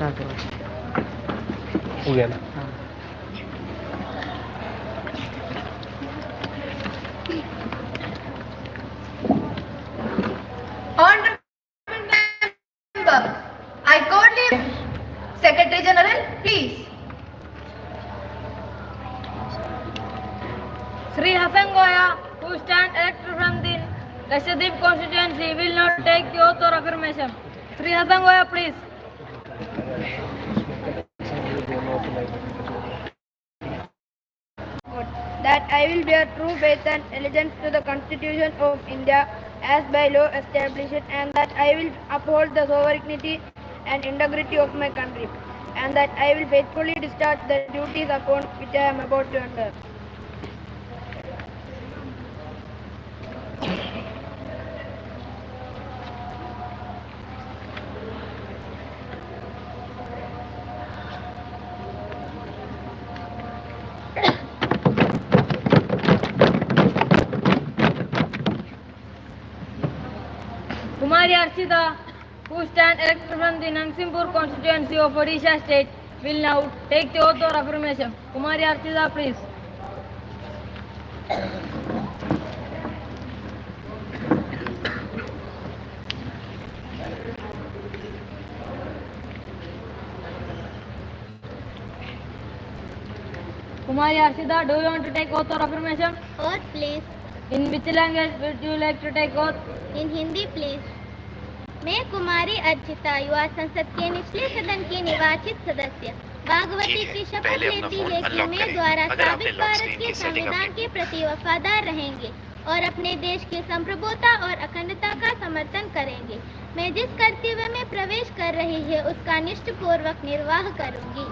हो गया ना? Honorable members, I cordially Secretary General, please. Sri Hassan Goya, who stand elected from the Lakshadweep constituency, will not take the oath or affirmation. Sri Hassan Goya, please. That I will bear true faith and allegiance to the Constitution of India as by law established, and that I will uphold the sovereignty and integrity of my country, and that I will faithfully discharge the duties upon which I am about to enter. Kumari Archita, who stand elected from the Nangsimpur constituency of Odisha state, will now take the oath or affirmation. Kumari Archita, please. Kumari Archita, do you want to take oath or affirmation? Oath, please. In which language would you like to take oath? In Hindi, please. मैं कुमारी अर्चिता युवा संसद के निचले सदन की निर्वाचित सदस्य भागवती की शपथ लेती है कि मैं द्वारा स्थापित भारत के संविधान के प्रति वफादार रहेंगे और अपने देश की संप्रभुता और अखंडता का समर्थन करेंगे। मैं जिस कर्तव्य में प्रवेश कर रही है उसका निष्ठापूर्वक निर्वाह करूंगी।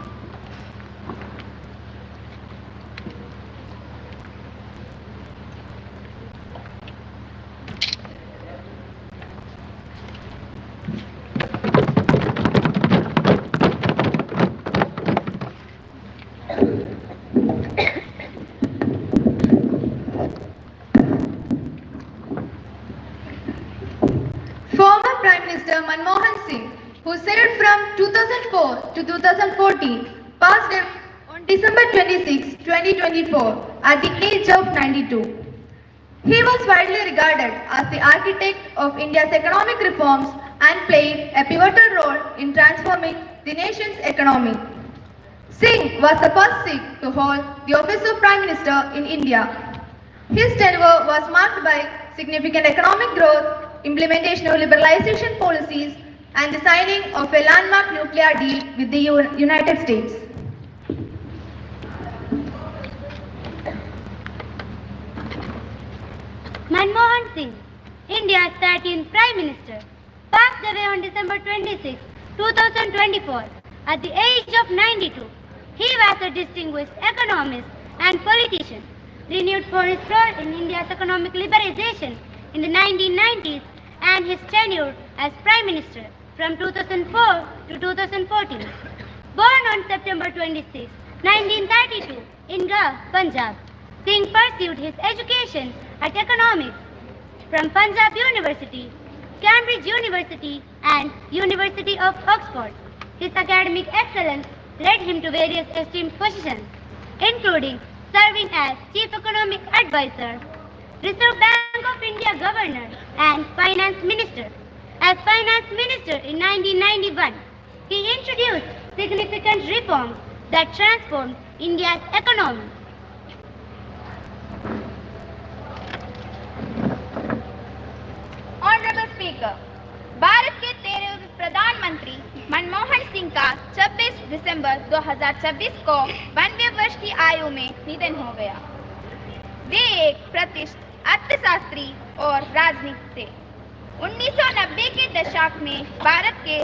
Former Prime Minister Manmohan Singh, who served from 2004 to 2014, passed away on December 26, 2024, at the age of 92. He was widely regarded as the architect of India's economic reforms and played a pivotal role in transforming the nation's economy. Singh was the first Sikh to hold the office of Prime Minister in India. His tenure was marked by significant economic growth, implementation of liberalization policies, and the signing of a landmark nuclear deal with the United States. Manmohan Singh, India's 13th Prime Minister, passed away on December 26, 2024, at the age of 92. He was a distinguished economist and politician, renewed for his role in India's economic liberalization in the 1990s and his tenure as Prime Minister from 2004 to 2014. Born on September 26, 1932 in Gah, Punjab, Singh pursued his education at economics from Punjab University, Cambridge University and University of Oxford. His academic excellence led him to various esteemed positions, including serving as Chief Economic Advisor, Reserve Bank of India Governor and Finance Minister. As Finance Minister in 1991, he introduced significant reforms that transformed India's economy. Honorable Speaker, Bharat के 13वें प्रधानमंत्री मनमोहन सिंह का 26 दिसंबर 2026 को 92 वर्ष की आयु में निधन हो गया। वे एक प्रतिष्ठित अर्थशास्त्री और राजनीतिक थे। 1990 के दशक में भारत के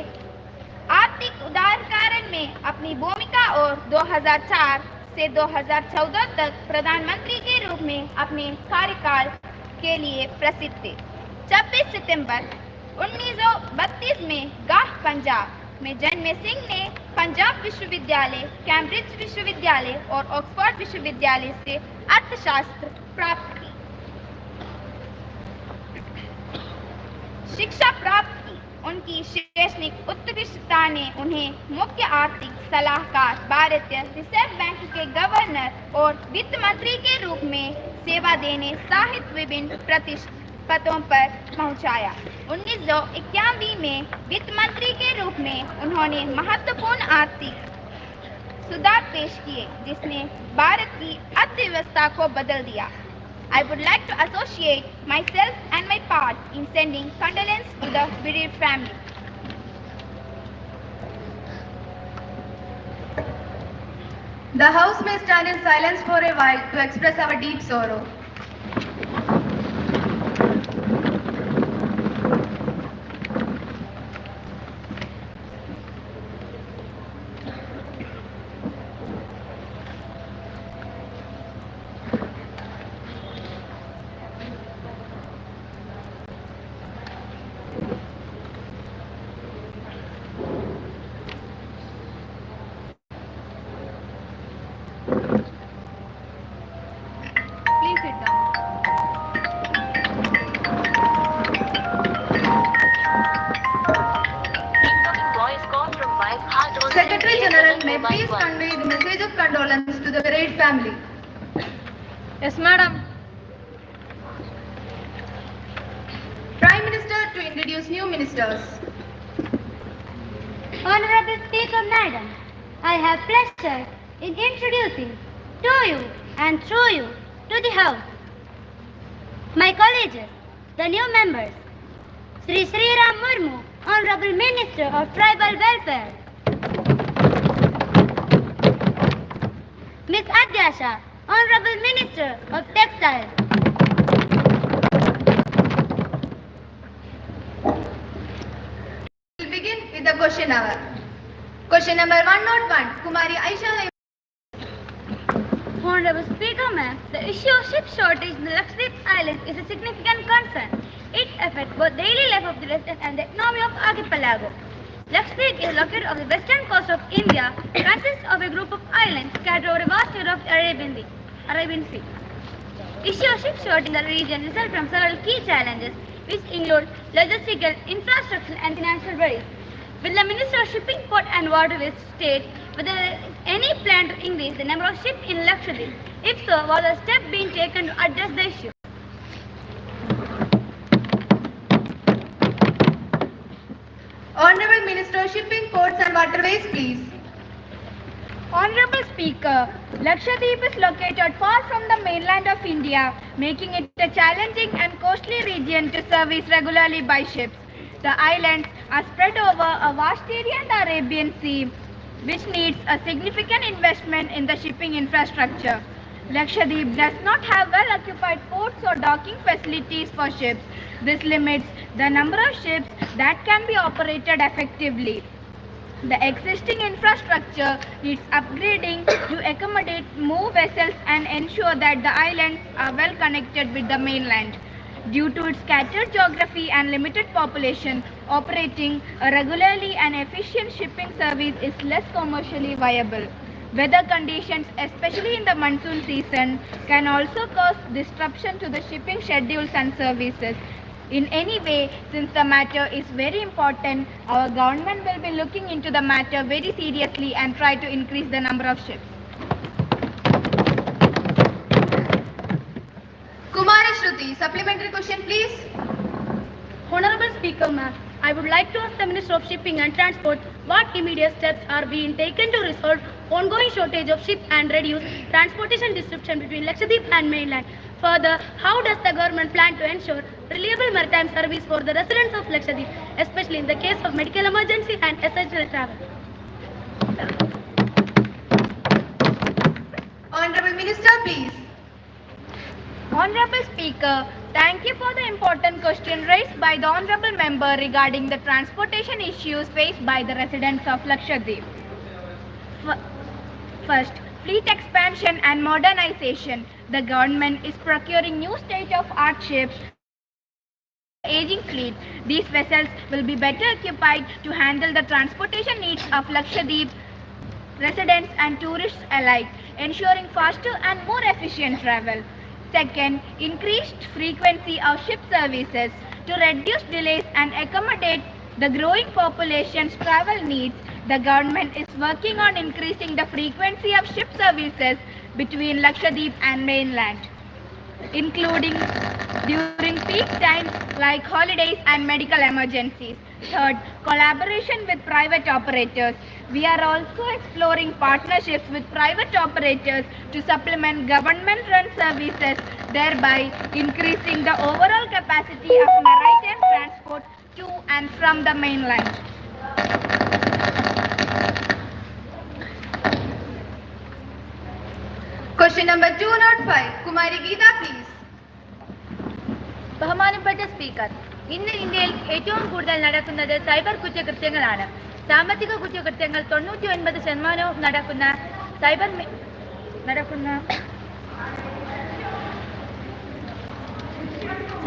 आर्थिक उदारीकरण में अपनी भूमिका और 2004 से 2014 तक प्रधानमंत्री के रूप में अपने कार्यकाल के लिए प्रसिद्ध थे। 26 सितंबर 1932 में गाह, पंजाब में जन्मे सिंह ने पंजाब विश्वविद्यालय, कैम्ब्रिज विश्वविद्यालय और ऑक्सफोर्ड विश्वविद्यालय से अर्थशास्त्र प्राप्त की। शिक्षा प्राप्त की। उनकी उनकी शैक्षणिक उत्कृष्टता ने उन्हें मुख्य आर्थिक सलाहकार, भारतीय रिजर्व बैंक के गवर्नर और वित्त मंत्री के रूप में सेवा देने सहित विभिन्न प्रतिष्ठित पदों पर पहुंचाया। 1991 में वित्त मंत्री के रूप में उन्होंने महत्वपूर्ण आर्थिक सुधार पेश किए जिसने भारत की अर्थव्यवस्था को बदल दिया। I would like to associate myself and my part in sending condolence to the bereaved family. The House may stand in silence for a while to express our deep sorrow. Please sit down. Secretary General may please convey the message of condolence to the bereaved family. Yes, madam. Prime Minister to introduce new ministers. Honorable Speaker, Madam, I have pleasure in introducing to you and through you to the House my colleagues, the new members, Sri Ram Murmu, Honorable Minister of Tribal Welfare, Miss Adyasha, Honorable Minister of Textiles, We'll begin with the question hour. Question number 101, Kumari Aisha. Honorable Speaker, ma'am, the issue of ship shortage in the Lakshadweep Island is a significant concern. It affects both daily life of the residents and the economy of archipelago. Lakshadweep is located on the western coast of India, consists of a group of islands scattered over a vast area of the Arabian Sea. Issue of ship shortage in the region results from several key challenges, which include logistical, infrastructure, and financial barriers. Will the Minister of Shipping, Port and Waterways state whether there is any plan to increase the number of ships in Lakshadweep? If so, what are the steps being taken to address the issue? Honorable Minister of Shipping, Ports and Waterways, please. Honorable Speaker, Lakshadweep is located far from the mainland of India, making it a challenging and costly region to service regularly by ships. The islands are spread over a vast area in the Arabian Sea, which needs a significant investment in the shipping infrastructure. Lakshadweep does not have well-occupied ports or docking facilities for ships. This limits the number of ships that can be operated effectively. The existing infrastructure needs upgrading to accommodate more vessels and ensure that the islands are well connected with the mainland. Due to its scattered geography and limited population, operating a regularly and efficient shipping service is less commercially viable. Weather conditions, especially in the monsoon season, can also cause disruption to the shipping schedules and services. In any way, since the matter is very important, our government will be looking into the matter very seriously and try to increase the number of ships. Kumari Shruti, supplementary question, please. Honorable Speaker, ma'am, I would like to ask the Minister of Shipping and Transport what immediate steps are being taken to resolve ongoing shortage of ships and reduce transportation disruption between Lakshadweep and mainland. Further, how does the government plan to ensure reliable maritime service for the residents of Lakshadweep, especially in the case of medical emergency and essential travel? Honorable Minister, please. Honorable Speaker, thank you for the important question raised by the Honorable Member regarding the transportation issues faced by the residents of Lakshadweep. First, fleet expansion and modernization. The government is procuring new state-of-art ships aging fleet. These vessels will be better occupied to handle the transportation needs of Lakshadweep residents and tourists alike, ensuring faster and more efficient travel. Second, increased frequency of ship services to reduce delays and accommodate the growing population's travel needs, the government is working on increasing the frequency of ship services between Lakshadweep and mainland, including during peak times like holidays and medical emergencies. Third, collaboration with private operators. We are also exploring partnerships with private operators to supplement government-run services, thereby increasing the overall capacity of maritime transport to and from the mainland. Question number 205. Kumari Geeta, please. ബഹുമാനപ്പെട്ട speaker, ഇന്ന് ഇന്ത്യയിൽ ഏറ്റവും കൂടുതൽ നടക്കുന്നത് cyber കുറ്റകൃത്യങ്ങളാണ്. സാമ്പത്തിക കുറ്റകൃത്യങ്ങൾ 99%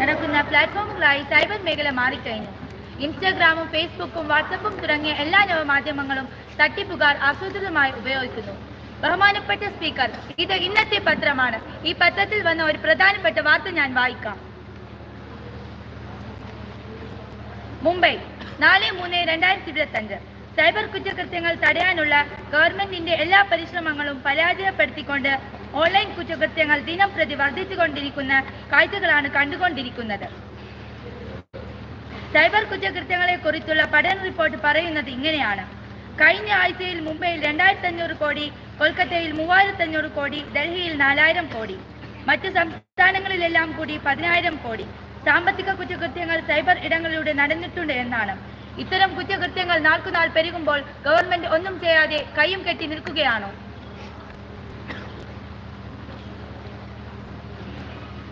നടക്കുന്ന പ്ലാറ്റ്ഫോമുകളായി cyber മേഖല മാറിക്കഴിഞ്ഞു. ഇൻസ്റ്റാഗ്രാമും ഫേസ്ബുക്കും വാട്സപ്പും തുടങ്ങിയ എല്ലാ നവമാധ്യമങ്ങളും തട്ടിപ്പുകാർ ആസൂത്രിതമായി ഉപയോഗിക്കുന്നു. ബഹുമാനപ്പെട്ട സ്പീക്കർ, ഇത് ഇന്നത്തെ പത്രമാണ്. ഈ പത്രത്തിൽ വന്ന ഒരു പ്രധാനപ്പെട്ട വാർത്ത ഞാൻ വായിക്കാം. മുംബൈ 4/3/2025 സൈബർ കുറ്റകൃത്യങ്ങൾ തടയാനുള്ള ഗവൺമെന്റിന്റെ എല്ലാ പരിശ്രമങ്ങളും പരാജയപ്പെടുത്തിക്കൊണ്ട് ഓൺലൈൻ കുറ്റകൃത്യങ്ങൾ ദിനം പ്രതി വർദ്ധിച്ചുകൊണ്ടിരിക്കുന്ന കാഴ്ചകളാണ് കണ്ടുകൊണ്ടിരിക്കുന്നത്. സൈബർ കുറ്റകൃത്യങ്ങളെ കുറിച്ചുള്ള പഠന റിപ്പോർട്ട് പറയുന്നത് ഇങ്ങനെയാണ്. കഴിഞ്ഞ ആഴ്ചയിൽ മുംബൈയിൽ 2500 കോടി, കൊൽക്കത്തയിൽ 3500 കോടി, ഡൽഹിയിൽ 4000 കോടി, മറ്റ് സംസ്ഥാനങ്ങളിലെല്ലാം കൂടി 10000 കോടി സാമ്പത്തിക കുറ്റകൃത്യങ്ങൾ സൈബർ ഇടങ്ങളിലൂടെ നടന്നിട്ടുണ്ട് എന്നാണ്. ഇത്തരം കുറ്റകൃത്യങ്ങൾ നാൾക്കുനാൾ പെരുകുമ്പോൾ ഗവൺമെന്റ് ഒന്നും ചെയ്യാതെ കൈയും കെട്ടി നിൽക്കുകയാണോ?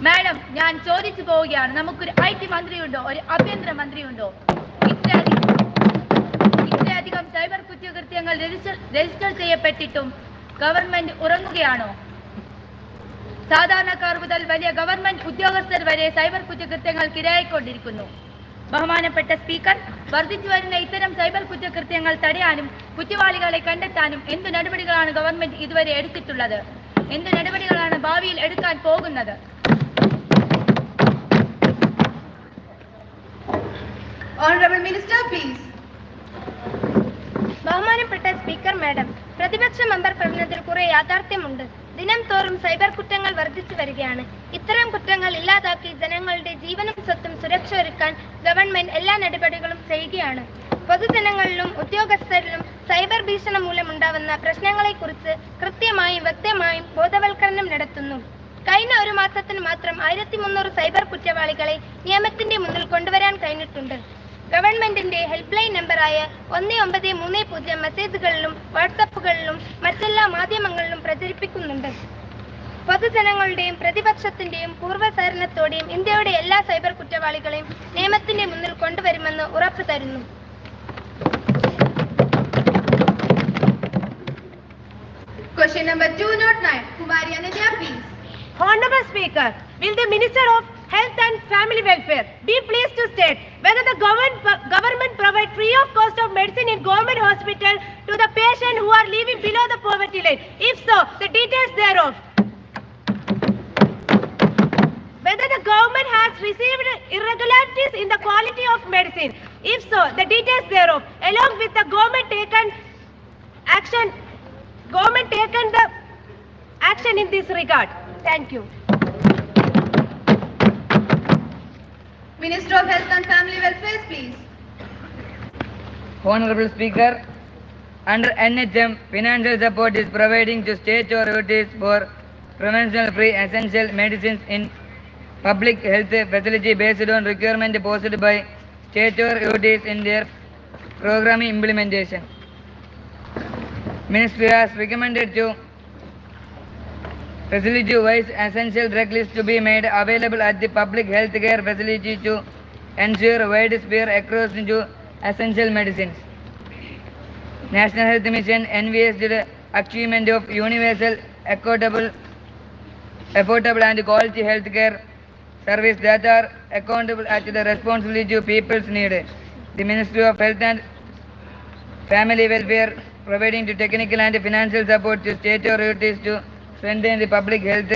മാഡം, ഞാൻ ചോദിച്ചു പോവുകയാണ്, നമുക്കൊരു IT മന്ത്രിയുണ്ടോ, ഒരു ആഭ്യന്തര മന്ത്രിയുണ്ടോ? ഇത്രയധികം സൈബർ കുറ്റകൃത്യങ്ങൾ രജിസ്റ്റർ ചെയ്യപ്പെട്ടിട്ടും ഗവൺമെന്റ് ഉറങ്ങുകയാണോ? സാധാരണക്കാർ മുതൽ വലിയ ഗവൺമെന്റ് ഉദ്യോഗസ്ഥർ വരെ സൈബർ കുറ്റകൃത്യങ്ങൾക്ക് ഇരയായിക്കൊണ്ടിരിക്കുന്നു. ബഹുമാനപ്പെട്ട സ്പീക്കർ, വർദ്ധിച്ചു വരുന്ന ഇത്തരം സൈബർ കുറ്റകൃത്യങ്ങൾ തടയാനും കുറ്റവാളികളെ കണ്ടെത്താനും എന്തു നടപടികളാണ് ഗവൺമെന്റ് ഇതുവരെ എടുത്തിട്ടുള്ളത്? എന്തു നടപടികളാണ് ഭാവിയിൽ എടുക്കാൻ പോകുന്നത്? Honorable Minister, please. ബഹുമാനപ്പെട്ട സ്പീക്കർ മാഡം, പ്രതിപക്ഷ മെമ്പർ പറഞ്ഞതിൽ കുറെ യാഥാർത്ഥ്യമുണ്ട്. ദിനം തോറും സൈബർ കുറ്റങ്ങൾ വർദ്ധിച്ചു വരികയാണ്. ഇത്തരം കുറ്റങ്ങൾ ഇല്ലാതാക്കി ജനങ്ങളുടെ ജീവനും സ്വത്തും സുരക്ഷ ഒരുക്കാൻ ഗവൺമെന്റ് എല്ലാ നടപടികളും ചെയ്യുകയാണ്. പൊതുജനങ്ങളിലും ഉദ്യോഗസ്ഥരിലും സൈബർ ഭീഷണി മൂലമുണ്ടാവുന്ന പ്രശ്നങ്ങളെക്കുറിച്ച് കൃത്യമായും വ്യക്തമായും ബോധവൽക്കരണം നടത്തുന്നു. കഴിഞ്ഞ ഒരു മാസത്തിന് മാത്രം 1300 സൈബർ കുറ്റവാളികളെ നിയമത്തിന്റെ മുന്നിൽ കൊണ്ടുവരാൻ കഴിഞ്ഞിട്ടുണ്ട്. ഗവൺമെന്റിന്റെ ഹെൽപ്പ് ലൈൻ നമ്പറായ 1930 മെസ്സേജുകളിലും വാട്സാപ്പുകളിലും മറ്റെല്ലാ മാധ്യമങ്ങളിലും പ്രചരിപ്പിക്കുന്നുണ്ട്. പൊതുജനങ്ങളുടെയും പ്രതിപക്ഷത്തിന്റെയും പൂർവ്വസഹകരണത്തോടെയും ഇന്ത്യയുടെ എല്ലാ സൈബർ കുറ്റവാളികളെയും നിയമത്തിന്റെ മുന്നിൽ കൊണ്ടുവരുമെന്ന് ഉറപ്പു തരുന്നു. Question number 209. Kumari Ananya, please. Honorable Speaker, will the Minister of Health and Family Welfare be pleased to state whether the government provide free of cost of medicine in government hospital to the patient who are living below the poverty line? If so, the details thereof. Whether the government has received irregularities in the quality of medicine? If so, the details thereof, along with the government taken the action in this regard. Thank you. Minister of Health and Family Welfare, please. Honorable Speaker, under NHM, financial support is providing to state authorities for prevention free essential medicines in public health facility based on requirement posed by state authorities in their program implementation. Ministry has recommended to facility-wise essential drug list to be made available at the public health care facility to ensure widespread access to essential medicines. National Health Mission envisaged the achievement of universal, affordable and quality health care service that are accountable at the responsibility of people's need. The Ministry of Health and Family Welfare providing to technical and financial support to state authorities to strengthen the public health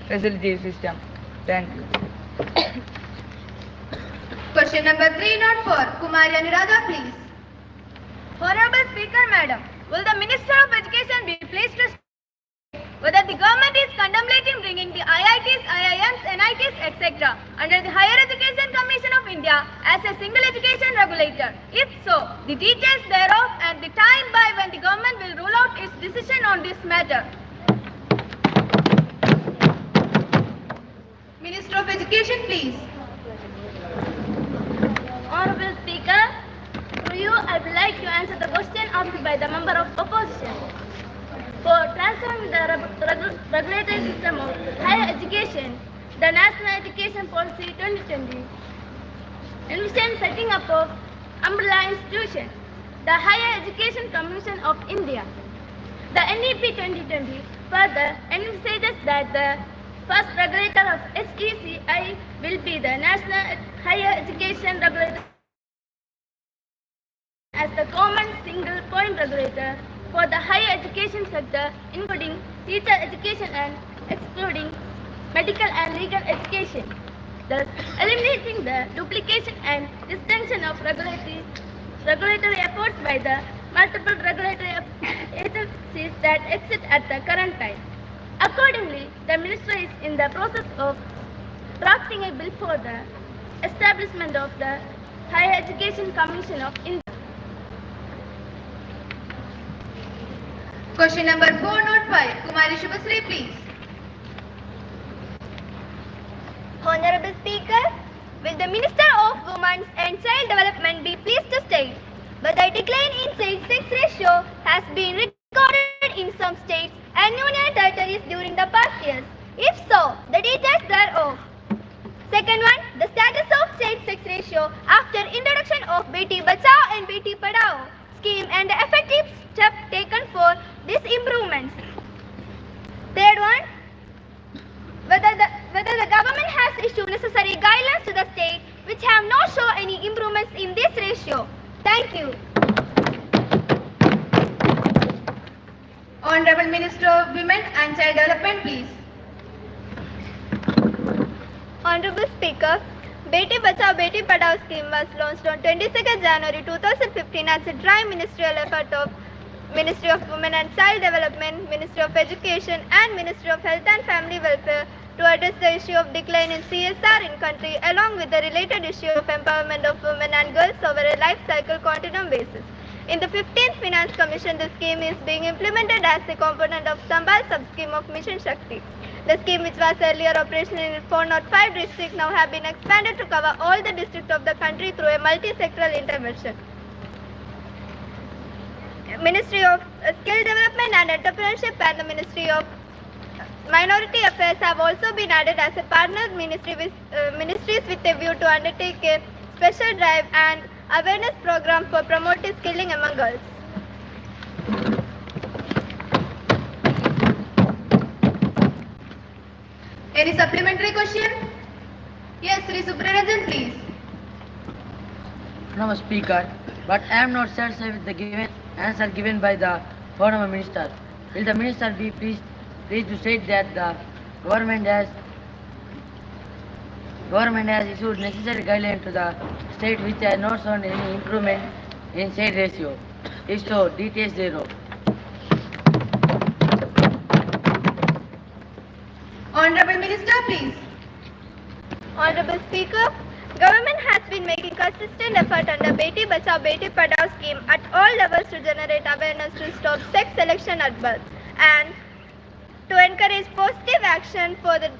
facility system. Thank you. Question Question number 304. Kumari Anuradha, please. Honorable Speaker, Madam, will the Minister of Education be pleased to state whether the government is contemplating bringing the IITs, IIMs, NITs, etc. under the Higher Education Commission of India as a single education regulator? If so, the details thereof and the time by when the government will rule out its decision on this matter. Minister of Education, please. Honorable Speaker, through you, I would like to answer the question asked by the member of opposition. For transforming the regulatory system of higher education, the National Education Policy 2020 envisions setting up of umbrella institution, the Higher Education Commission of India. The NEP 2020 further emphasizes that the first regulator of HECI will be the National Higher Education Regulator as the common single point regulator for the higher education sector, including teacher education and excluding medical and legal education, thus eliminating the duplication and distinction of regulatory efforts by the multiple regulatory agencies that exist at the current time. Accordingly, the Ministry is in the process of drafting a bill for the establishment of the Higher Education Commission of India. Question number 405. Kumari Shubhasri, please. Honorable Speaker, will the Minister of Women's and Child Development be pleased to state whether a decline in sage-sex ratio has been recorded in some states and union territories during the past years? If so, the details thereof. Second one, the status of sage-sex ratio after introduction of Beti Bachao and Beti Padhao scheme and the effective step taken for these improvements. Third one, whether the government has issued necessary guidelines to the state which have not shown any improvements in this ratio. Thank you. Honorable Minister of Women and Child Development, please. Honorable Speaker, Beti Bachao Beti Padhao scheme was launched on 22nd January 2015 as a joint ministerial effort of Ministry of Women and Child Development, Ministry of Education and Ministry of Health and Family Welfare to address the issue of decline in CSR in country along with the related issue of empowerment of women and girls over a life cycle continuum basis. In the 15th Finance Commission, the scheme is being implemented as a component of Sambal sub-scheme of Mission Shakti. The scheme, which was earlier operational in 405 districts, now have been expanded to cover all the districts of the country through a multi-sectoral intervention. Ministry of Skill Development and Entrepreneurship and the Ministry of Minority Affairs have also been added as a partner ministries with a view to undertake a special drive and awareness program for promoting skilling among girls. Any supplementary question? Yes, Sri Subraranjan, please. Honorable Speaker, but I am not satisfied with the given answer given by the Honorable Minister. Will the Minister be pleased to state that the government has issued necessary guidelines to the state which has not shown any improvement in state ratio? If so, details thereof. Honorable Minister, please. Honorable Speaker, government has been making consistent effort under Beti Bachao Beti Padhao scheme at all levels to generate awareness to stop sex selection at birth and to encourage positive action for the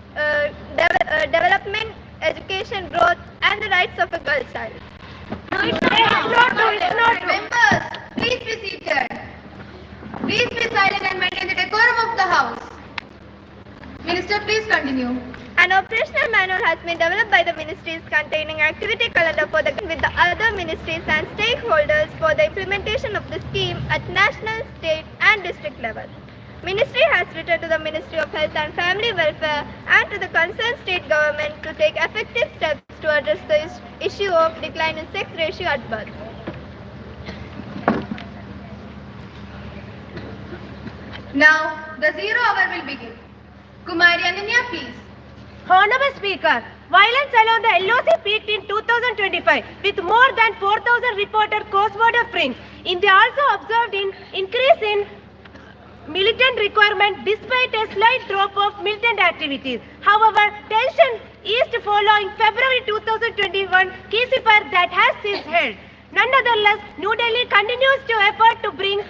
development, education, growth and the rights of a girl child. Members, please be seated. Please be silent and maintain the decorum of the House. Minister, please continue. An operational manual has been developed by the ministries containing activity calendar for with the other ministries and stakeholders for the implementation of the scheme at national, state and district level. Ministry has written to the Ministry of Health and Family Welfare and to the concerned state government to take effective steps to address the issue of decline in sex ratio at birth. Now, the 0 hour will begin. Kumari Ananya, please. Honorable Speaker, Violence along the LOC peaked in 2025 with more than 4,000 reported cross-border frames. India also observed an increase in militant requirement despite a slight drop of militant activities. However, tension eased following February 2021 ceasefire that has since held. Nonetheless, New Delhi continues to effort to bring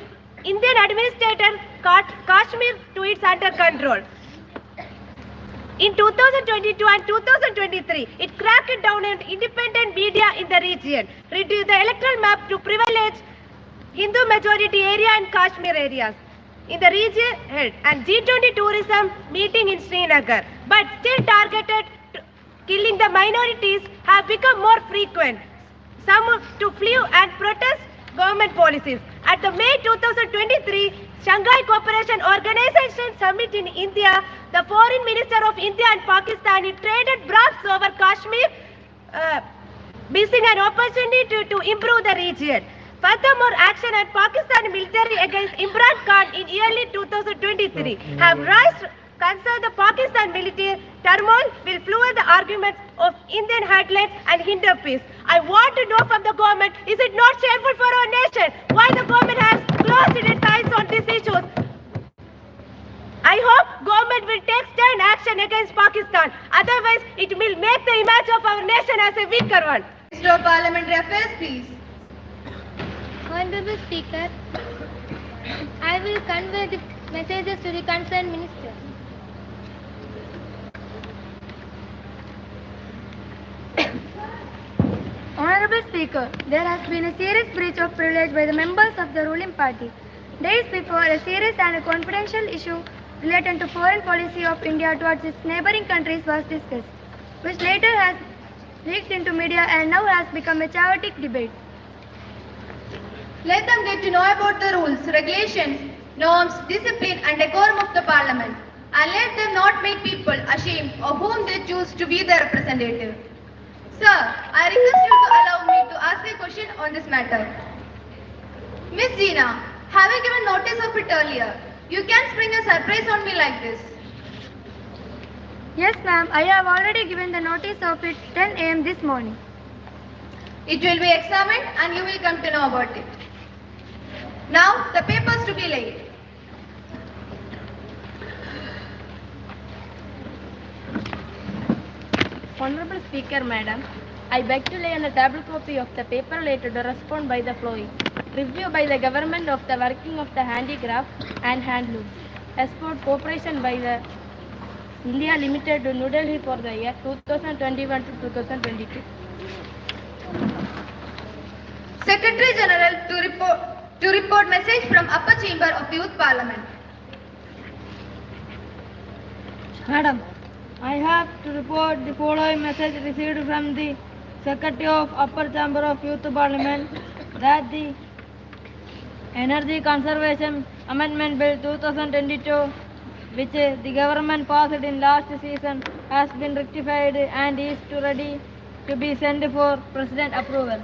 Indian administrator Kashmir to its under control. In 2022 and 2023, it cracked down on independent media in the region, reduced the electoral map to privilege Hindu majority area and Kashmir areas in the region held, and G20 tourism meeting in Srinagar, but still targeted killing the minorities have become more frequent. Some to flee and protest government policies. At the May 2023 Shanghai Cooperation Organization Summit in India, the Foreign Minister of India and Pakistan traded bribes over Kashmir, missing an opportunity to improve the region. Furthermore, action at Pakistan military against Imran Khan in early 2023 have raised concern the Pakistan military turmoil will fuel the arguments of Indian headlines and hinder peace. I want to know from the government, is it not shameful for our nation why the government has closed its eyes on these issues? I hope government will take stern action against Pakistan. Otherwise, it will make the image of our nation as a weaker one. Minister of Parliamentary Affairs, please. Honorable Speaker, I will convey the messages to the concerned ministers. Honorable Speaker, there has been a serious breach of privilege by the members of the ruling party. Days before, a serious and a confidential issue related to foreign policy of India towards its neighboring countries was discussed, which later has leaked into media and now has become a chaotic debate. Let them get to know about the rules, regulations, norms, discipline and decorum of the Parliament, and let them not make people ashamed of whom they choose to be their representative. Sir, I request you to allow me to ask a question on this matter. Miss Jeena, have you given notice of it earlier? You can't spring a surprise on me like this. Yes, ma'am, I have already given the notice of it 10 a.m. this morning. It will be examined and you will come to know about it. Now, the papers to be laid. Honorable Speaker, Madam, I beg to lay on the table copy of the paper related to respond by the following. Review by the government of the working of the handicraft and handlooms. Export cooperation by the India Limited to New Delhi for the year 2021 to 2022. Secretary General to report message from Upper Chamber of the Youth Parliament. Madam, I have to report the following message received from the Secretary of Upper Chamber of Youth Parliament that the Energy Conservation Amendment Bill 2022, which the government passed in last season, has been rectified and is ready to be sent for President approval.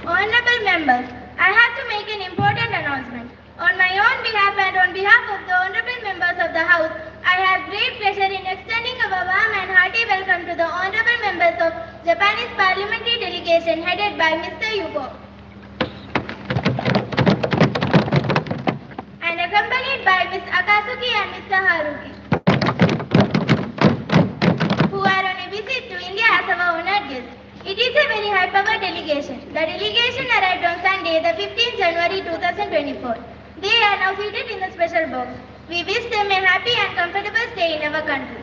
Honorable members, I have to make an important announcement. On my own behalf and on behalf of the honorable members of the House, I have great pleasure in extending a warm and hearty welcome to the honorable members of Japanese Parliamentary delegation headed by Mr. Yugo and accompanied by Ms. Akatsuki and Mr. Haruki, who are on a visit to India as our honored guests. It is a very high-powered delegation. The delegation arrived on Sunday, the 15th January 2024. They are now seated in the special box. We wish them a happy and comfortable stay in our country.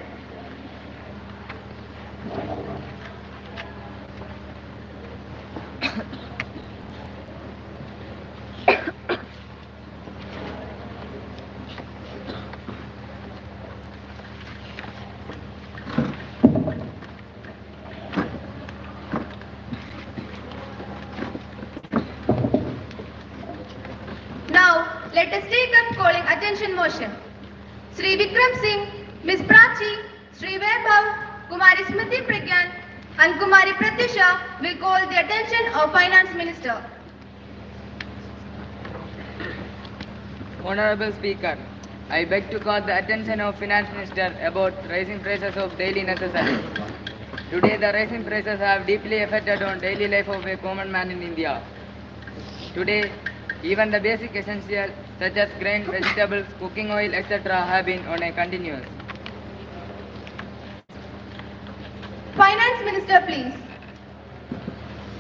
Let us take up calling attention motion. Sri Vikram Singh, Ms. Prachi, Sri Vaibhav, Kumari Smriti Pragyan and Kumari Pratyusha will call the attention of Finance Minister. Honorable Speaker, I beg to call the attention of Finance Minister about rising prices of daily necessities. Today the rising prices have deeply affected on daily life of a common man in India. Today, even the basic essentials such as grain, vegetables, cooking oil, etc. have been on a continuous. Finance Minister, please.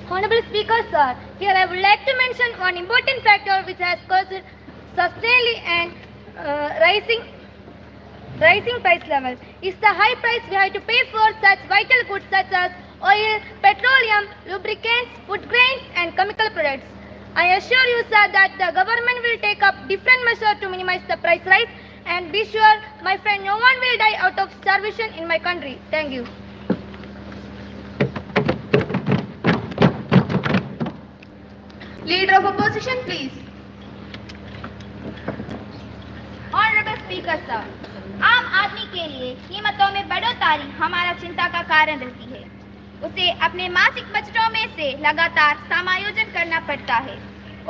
Honorable Speaker, sir, here I would like to mention one important factor which has caused sustainably and rising price level is the high price we have to pay for such vital goods such as oil, petroleum, lubricants, food grains and chemical products. I assure you, sir, that the government will take up different measures to minimize the price rise and be sure, my friend, no one will die out of starvation in my country. Thank you. Leader of Opposition, please. Honourable speaker sir, आम आदमी के लिए कीमतों में बढ़ोतरी हमारा चिंता का कारण रहती है। उसे अपने मासिक बजटों में से लगातार समायोजन करना पड़ता है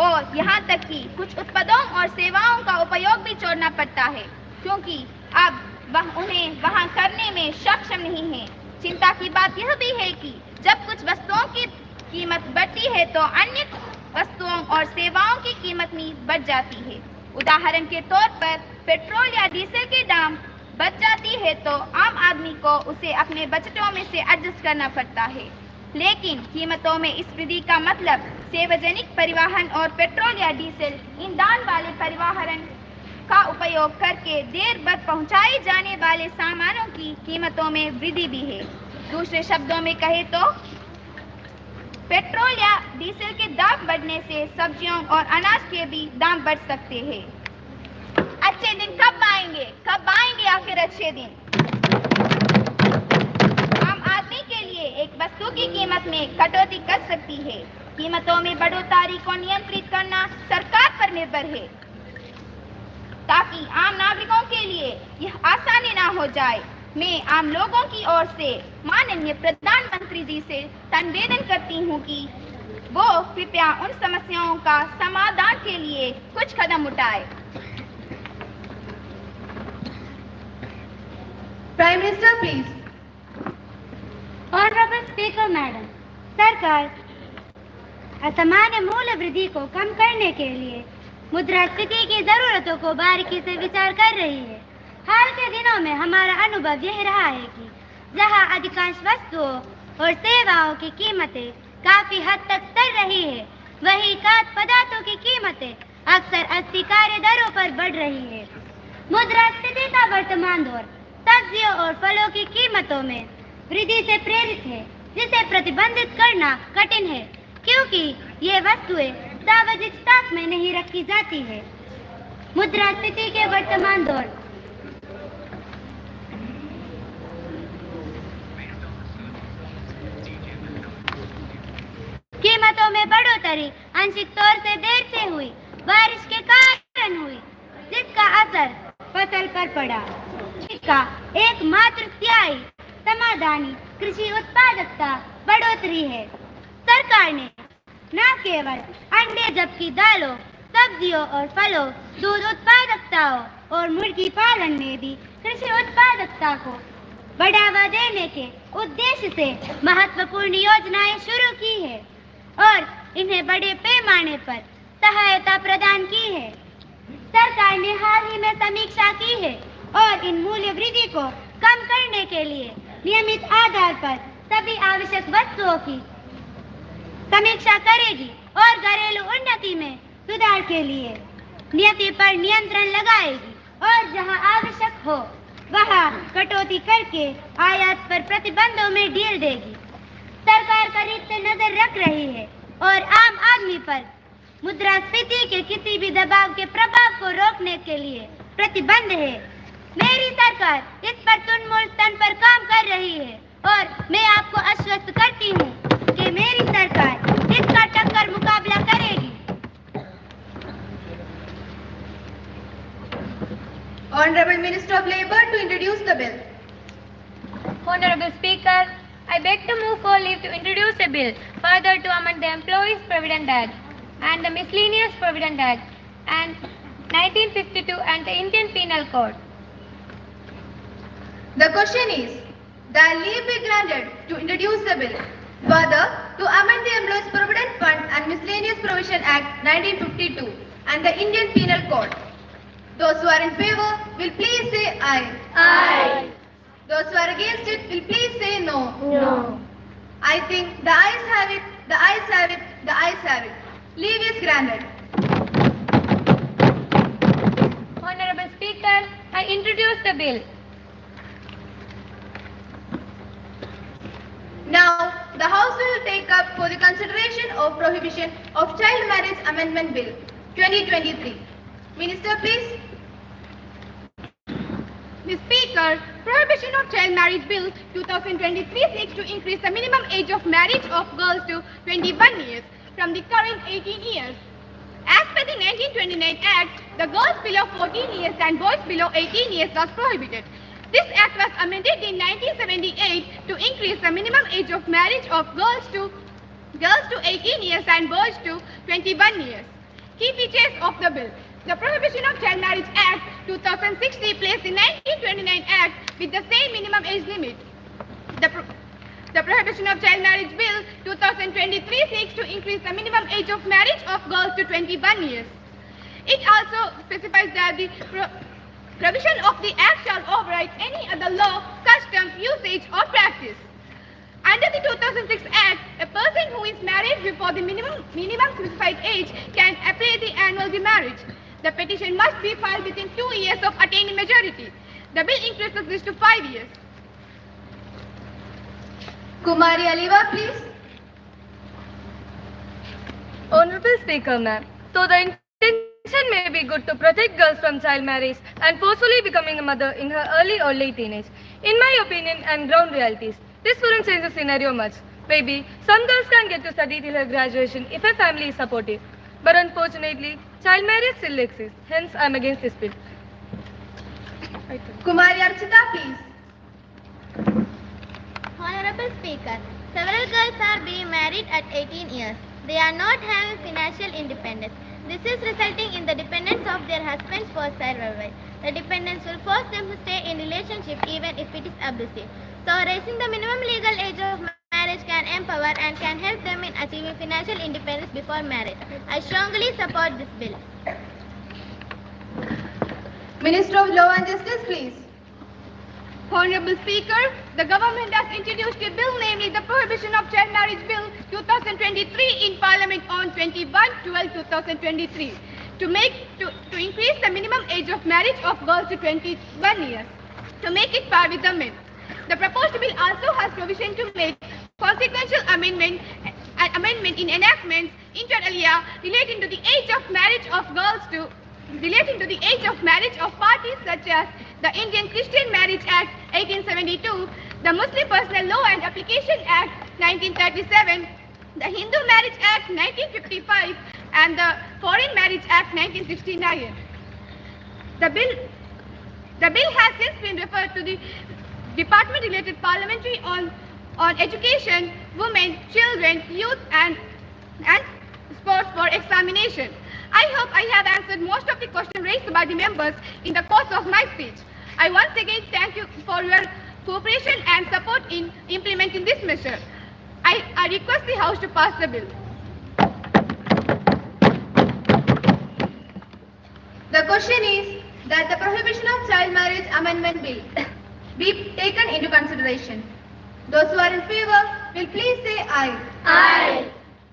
और यहाँ तक कि कुछ उत्पादों और सेवाओं का उपयोग भी छोड़ना पड़ता है क्योंकि अब वह उन्हें वहाँ करने में सक्षम नहीं है। चिंता की बात यह भी है कि जब कुछ वस्तुओं की कीमत बढ़ती है तो अन्य वस्तुओं और सेवाओं की कीमत भी बढ़ जाती है। उदाहरण के तौर पर पेट्रोल या डीजल के दाम बढ़ जाती है तो आम आदमी को उसे अपने बजटों में से एडजस्ट करना पड़ता है। लेकिन कीमतों में इस वृद्धि का मतलब सार्वजनिक परिवहन और पेट्रोल या डीजल ईंधन वाले परिवहन का उपयोग करके देर बाद पहुंचाए जाने वाले सामानों की कीमतों में वृद्धि भी है। दूसरे शब्दों में कहे तो पेट्रोल या डीजल के दाम बढ़ने से सब्जियों और अनाज के भी दाम बढ़ सकते हैं। अच्छे दिन कब आएंगे? कब आएंगे आखिर अच्छे दिन? आम आदमी के लिए एक वस्तु की कीमत में कटौती कर सकती है। कीमतों में बढ़ोतरी को नियंत्रित करना सरकार पर निर्भर है ताकि आम नागरिकों के लिए यह आसानी ना हो जाए। मैं आम लोगों की ओर से माननीय प्रधानमंत्री जी से निवेदन करती हूँ कि वो कृपया उन समस्याओं का समाधान के लिए कुछ कदम उठाए। Prime Minister, please. Honorable Speaker, Madam, सरकार असामान्य मूल्य वृद्धि को कम करने के लिए मुद्रास्फीति की जरूरतों को बारीकी से विचार कर रही है। हाल के दिनों में हमारा अनुभव यह रहा है कि जहां अधिकांश वस्तुओं और सेवाओं की कीमतें काफी हद तक स्थिर रही है, वहीं खाद्य पदार्थों की कीमतें अक्सर अस्वीकार्य दरों पर बढ़ रही है। मुद्रास्फीति का वर्तमान दौर सब्जियों और फलों की कीमतों में वृद्धि से प्रेरित है, जिसे प्रतिबंधित करना कठिन है क्योंकि ये वस्तुएं सार्वजनिक स्टॉक में नहीं रखी जाती है। मुद्रास्फीति के वर्तमान दौर कीमतों में बढ़ोतरी आंशिक तौर से देर से हुई बारिश के कारण हुई, जिसका असर फसल पर पड़ा। इसका एकमात्र स्थायी समाधान कृषि उत्पादकता बढ़ोतरी है। सरकार ने न केवल अंडे जबकि दालों, सब्जियों और फलों, दूध उत्पादकताओं और मुर्गी पालन में भी कृषि उत्पादकता को बढ़ावा देने के उद्देश्य से महत्वपूर्ण योजनाएं शुरू की है और इन्हें बड़े पैमाने पर सहायता प्रदान की है। सरकार ने हाल ही में समीक्षा की है और इन मूल्य वृद्धि को कम करने के लिए नियमित आधार पर सभी आवश्यक वस्तुओं की समीक्षा करेगी और घरेलू उन्नति में सुधार के लिए नीति पर नियंत्रण लगाएगी और जहां आवश्यक हो वहां कटौती करके आयात पर प्रतिबंधों में ढील देगी। सरकार करीब से नजर रख रही है और आम आदमी पर मुद्रास्फीति के किसी भी दबाव के प्रभाव को रोकने के लिए प्रतिबद्ध है। मेरी सरकार इस पर तुलमूल स्तर पर काम कर रही है और मैं आपको आश्वस्त करती हूँ कि मेरी सरकार इसका टक्कर मुकाबला करेगी। Honorable Minister of Labour to introduce the bill. Honorable Speaker, I beg to move for leave to introduce a bill further to amend the Employees Provident Act and the Miscellaneous Provident Act and 1952 and the Indian Penal Code. The question is that leave be granted to introduce the bill further to amend the Employees Provident Fund and Miscellaneous Provision Act 1952 and the Indian Penal Code. Those who are in favor will please say aye. Aye. Those who are against it will please say no. No. I think the ayes have it, the ayes have it, the ayes have it. Leave is granted. Honorable Speaker, I introduce the bill. Now, the House will take up for the consideration of Prohibition of Child Marriage Amendment Bill 2023. Minister, please. Mr. Speaker, Prohibition of Child Marriage Bill 2023 seeks to increase the minimum age of marriage of girls to 21 years from the current 18 years. As per the 1929 Act, the girls below 14 years and boys below 18 years was prohibited. This act was amended in 1978 to increase the minimum age of marriage of girls to 18 years and boys to 21 years. Key features of the bill. The Prohibition of Child Marriage Act 2006 replaced the 1929 Act with the same minimum age limit. The Prohibition of Child Marriage Bill 2023 seeks to increase the minimum age of marriage of girls to 21 years. It also specifies that the provision of the Act shall override any other law, custom, usage or practice. Under the 2006 Act, a person who is married before the minimum specified age can apply the annual remarriage. The petition must be filed within 2 years of attaining majority. The bill increases this to 5 years. Kumari Aliva, please. Honorable Speaker, ma'am, though the intention may be good to protect girls from child marriage and forcefully becoming a mother in her early or late teenage, in my opinion and ground realities, this wouldn't change the scenario much. Maybe some girls can get to study till her graduation if her family is supportive. But unfortunately, child marriage still exists. Hence, I am against this bill. Kumari Archita, please. Honorable Speaker, several girls are being married at 18 years. They are not having financial independence. This is resulting in the dependence of their husbands for survival. The dependence will force them to stay in relationship even if it is abusive. So raising the minimum legal age of marriage can empower and can help them in achieving financial independence before marriage. I strongly support this bill. Minister of Law and Justice, please. Honorable Speaker, the government has introduced a bill, namely the Prohibition of Child Marriage Bill 2023 in Parliament on 21/12/2023 to increase the minimum age of marriage of girls to 21 years, to make it par with the men. The proposed bill also has provision to make consequential amendment in enactments inter alia relating to the age of marriage of parties such as the Indian Christian Marriage Act 1872, the Muslim Personal Law and Application Act 1937, the Hindu Marriage Act 1955 and the Foreign Marriage Act 1969. The bill has since been referred to the Department related Parliamentary on Education, Women, Children, Youth and Sports for examination. I hope I have answered most of the questions raised by the members in the course of my speech. I once again thank you for your cooperation and support in implementing this measure. I request the House to pass the bill. The question is that the Prohibition of Child Marriage Amendment Bill be taken into consideration. Those who are in favor will please say aye. Aye.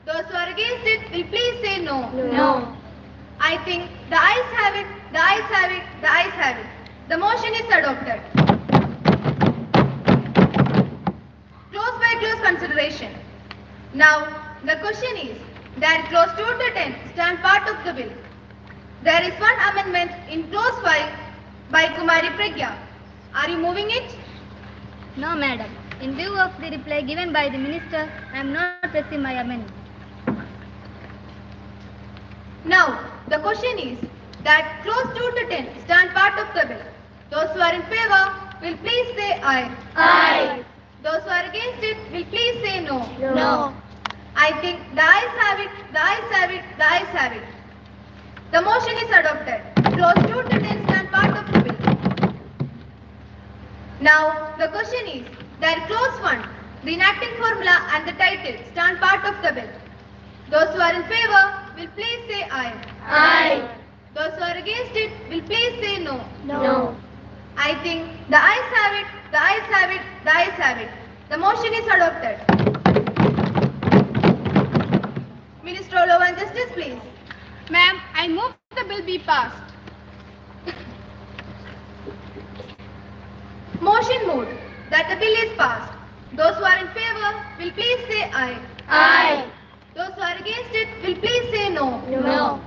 Those who are against it will please say no. No. I think the ayes have it, the ayes have it, the ayes have it. The motion is adopted. Close by close consideration. Now, the question is that clause 2 to 10 stand part of the bill. There is one amendment in clause 5 by Kumari Pragya. Are you moving it? No, madam. In view of the reply given by the minister, I am not pressing my amendment. Now, the question is that clause 2 to 10 stand part of the bill. Those who are in favor will please say aye. Aye. Those who are against it will please say no. No. I think the ayes have it, the ayes have it, the ayes have it. The motion is adopted. Clause 2 to 10 stand part of the bill. Now, the question is that clause 1, the enacting formula and the title stand part of the bill. Those who are in favor will please say aye. Aye. Those who are against it will please say no. No. I think the ayes have it, the ayes have it, the ayes have it. The motion is adopted. Minister of Law and Justice, please. Ma'am, I move the bill be passed. Motion moved that the bill is passed. Those who are in favor will please say aye. Aye. Those who are against it will please say no. No.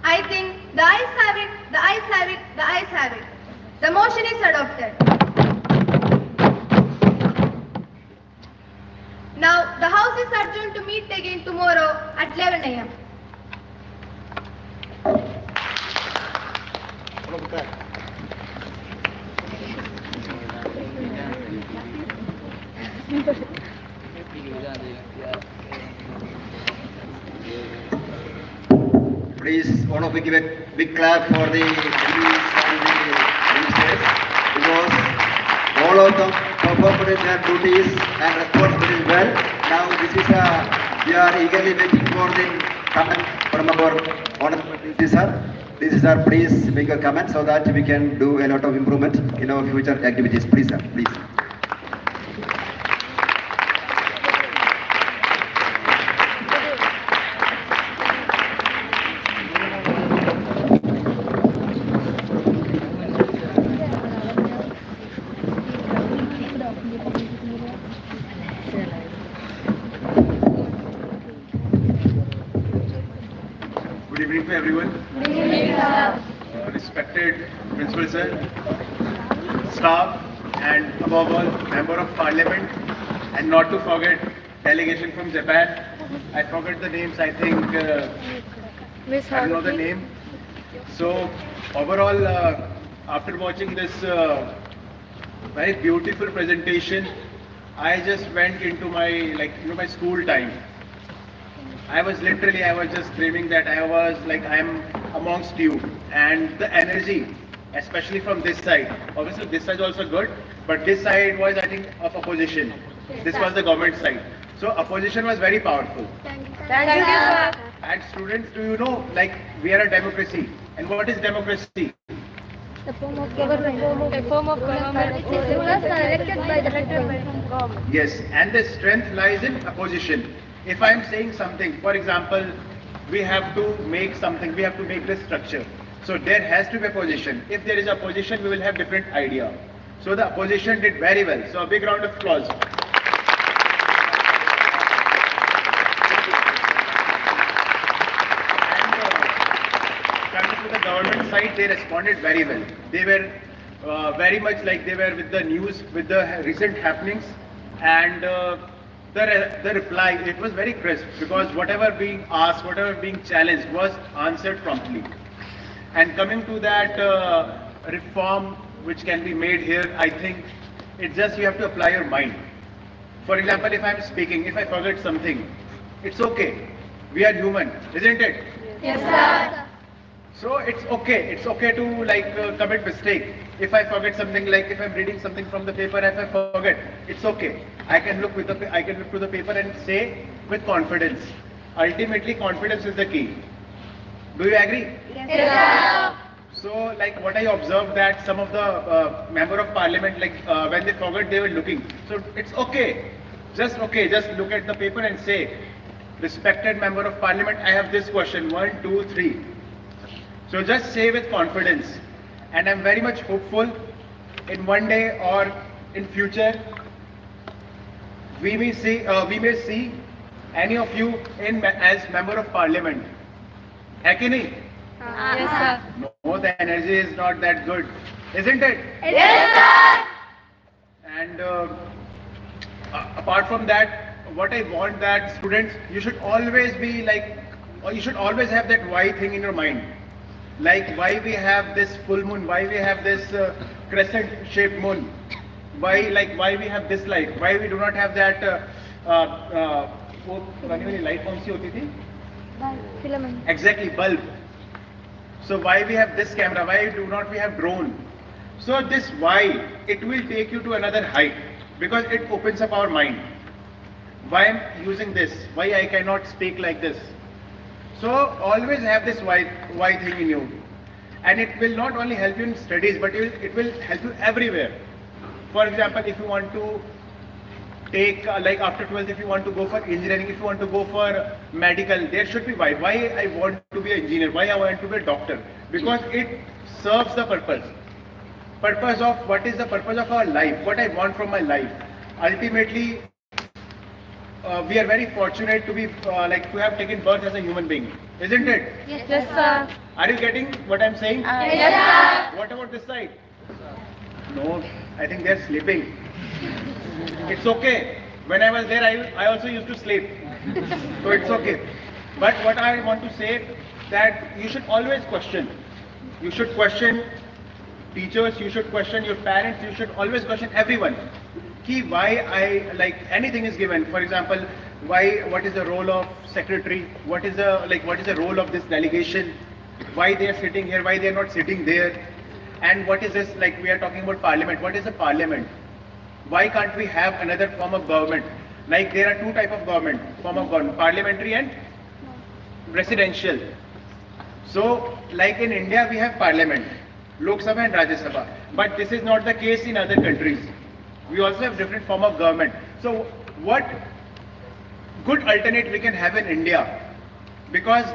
I think the ayes have it, the ayes have it, the ayes have it. The motion is adopted. Now, the House is adjourned to meet again tomorrow at 11 a.m. Please, all of you give a big clap for the ladies and the ministers, because all of them performed their duties and responsibilities well. Now we are eagerly waiting for the comment from our honorable minister, sir. This is our, please make a comment so that we can do a lot of improvement in our future activities. Please, sir, please. Good evening to everyone. Respected Principal Sir, staff, and above all, Member of Parliament, and not to forget delegation from Japan. I forgot the names, I think, I don't know the name. So, overall, after watching this very beautiful presentation, I just went into my, my school time. I was just dreaming that I am amongst you, and the energy, especially from this side. Obviously, this side is also good, but this side was, I think, of opposition. This was the government side. So opposition was very powerful. Thank you, sir. And students, do you know, we are a democracy. And what is democracy? A form of government. Elected by the federal government. Yes, and the strength lies in opposition. If I am saying something, for example, we have to make something, we have to make this structure. So there has to be opposition. If there is opposition, we will have different idea. So the opposition did very well. So a big round of applause. Coming to the government side, they responded very well. They were very much they were with the news, with the recent happenings, and the reply, it was very crisp, because whatever being asked, whatever being challenged was answered promptly. And coming to that reform which can be made here, I think it's just you have to apply your mind. For example, if I'm speaking, if I forget something, it's okay. We are human, isn't it? Yes, sir. So it's okay to commit mistake. If I forget something, if I'm reading something from the paper, if I forget, it's okay. I can look to the paper and say with confidence. Ultimately, confidence is the key. Do you agree? Yes, sir. So, what I observed, that some of the member of parliament, when they forgot, they were looking. So it's okay. Just look at the paper and say, respected member of parliament, I have this question, 1, 2, 3. So just say with confidence. And I'm very much hopeful in one day or in future, we may see any of you as member of parliament. Hai ki nahi? Yes, sir. No, the energy is not that good, isn't it? Yes, sir. And apart from that, what I want that students, you should always be you should always have that why thing in your mind. Like why we have this full moon, why we have this crescent shaped moon, why we have this light, why we do not have that वो पुरानी वाली light कौन सी होती थी? Filament. Exactly, bulb. So why we have this camera, why do not we have drone? So this why, it will take you to another height because it opens up our mind. Why I'm using this, why I cannot speak like this. So always have this why thing in you. And it will not only help you in studies, but it will help you everywhere. For example, if you want to take, like after 12th, if you want to go for engineering, if you want to go for medical, there should be why. Why I want to be an engineer, why I want to be a doctor. Because it serves the purpose. Purpose of, what is the purpose of our life, what I want from my life. Ultimately, we are very fortunate to be, to have taken birth as a human being. Isn't it? Yes, sir. Are you getting what I'm saying? Yes, sir. What about this side? No, I think they're sleeping. It's okay. When I was there, I also used to sleep. So it's okay. But what I want to say, that you should always question. You should question teachers, you should question your parents, you should always question everyone. Why anything is given. For example, what is the role of secretary? What is the role of this delegation? Why they are sitting here? Why they are not sitting there? And what is this? Like we are talking about parliament. What is a parliament? Why can't we have another form of government? Like there are two types of form of government, parliamentary and presidential. So like in India we have parliament, Lok Sabha and Rajya Sabha. But this is not the case in other countries. We also have different form of government. So what good alternate we can have in India? Because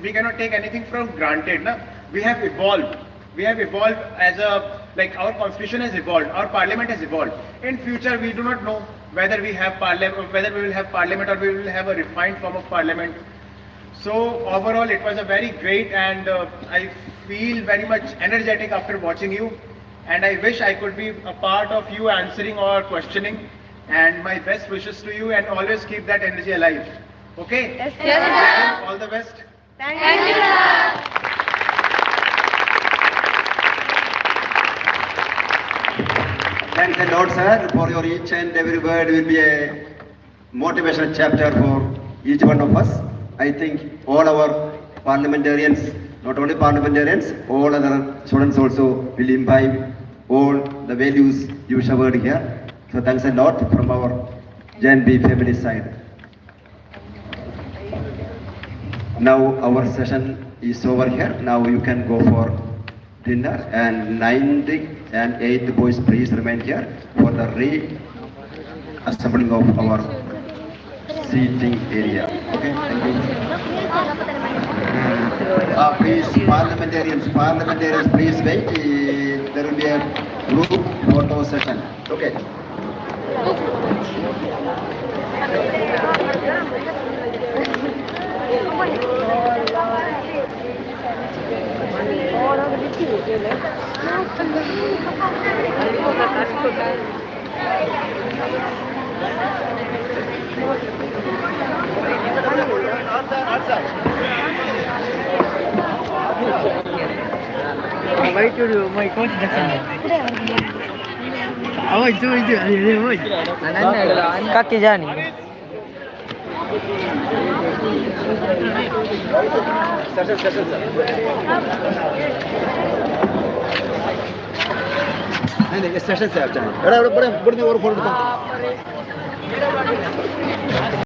we cannot take anything for granted. Na? We have evolved. We have evolved as our constitution has evolved, our parliament has evolved. In future, we do not know whether we have whether we will have parliament or we will have a refined form of parliament. So overall, it was a very great, and I feel very much energetic after watching you. And I wish I could be a part of you answering or questioning. And my best wishes to you, and always keep that energy alive. Okay? Yes, sir. All the best. Thank you, sir. Thanks a lot, sir, for your each and every word will be a motivational chapter for each one of us. I think all our parliamentarians, not only parliamentarians, all other students also will imbibe all the values you showered here. So thanks a lot from our JNV family side. Now our session is over here. Now you can go for dinner, and 9th and 8th boys please remain here for the reassembling of our seating area. Okay, thank you. Please, parliamentarians, please wait. There will be a group photo session. Okay. Kaki jani. नहीं session से आप जाएं। बड़ा बड़ा बड़ा और photo